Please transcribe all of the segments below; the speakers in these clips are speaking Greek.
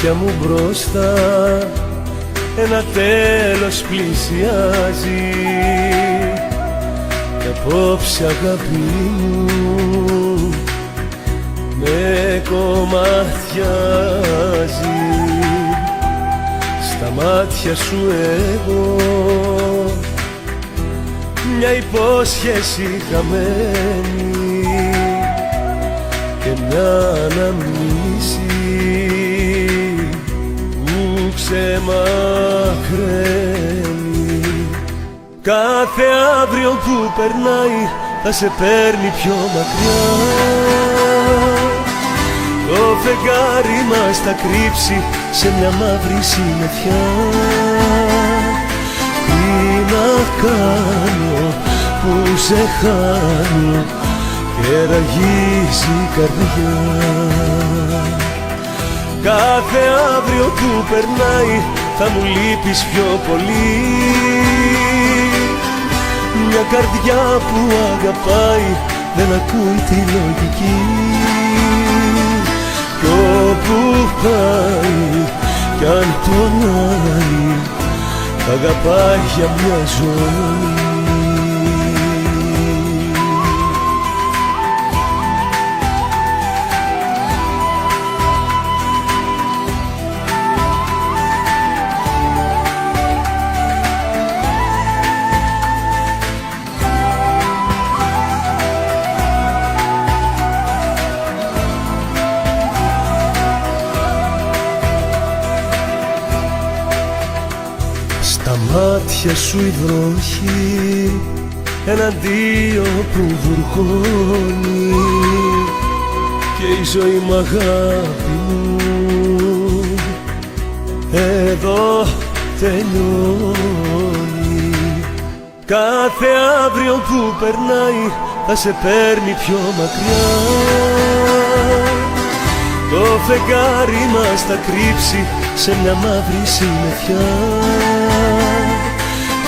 μάτια μου μπροστά ένα τέλος πλησιάζει κι απόψε αγάπη μου με κομμάτιάζει. Στα μάτια σου εγώ μια υπόσχεση χαμένη και μια αναμνήση που ξεμαχραίνει. Κάθε αύριο που περνάει θα σε παίρνει πιο μακριά. Το φεγγάρι μας θα κρύψει σε μια μαύρη συννεφιά. Τι να κάνω που σε χάνω και ραγίζει η καρδιά. Κάθε αύριο που περνάει θα μου λείπεις πιο πολύ. Μια καρδιά που αγαπάει δεν ακούει τη λογική. Κι όπου πάει κι αν πονάει αγαπάει για μια ζωή. Στα μάτια σου η βροχή ένα αντίο που βουρκώνει και η ζωή μ' αγάπη μου εδώ τελειώνει. Κάθε αύριο που περνάει θα σε παίρνει πιο μακριά. Το φεγγάρι μας θα κρύψει σε μια μαύρη συννεφιά.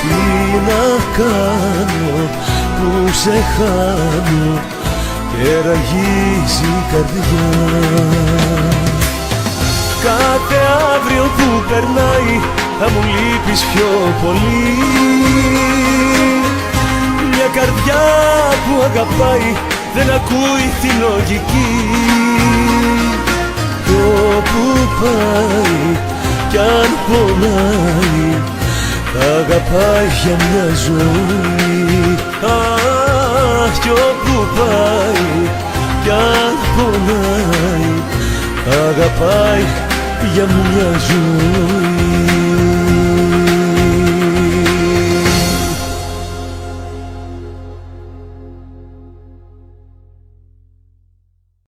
Τι να κάνω που σε χάνω και ραγίζει η καρδιά. Κάθε αύριο που περνάει θα μου λείπεις πιο πολύ. Μια καρδιά που αγαπάει δεν ακούει τη λογική. Κι όπου πάει κι αν πονάει θα αγαπάει για μια ζωή. Αχ, κι όπου πάει κι αν πονάει θα αγαπάει για μια ζωή.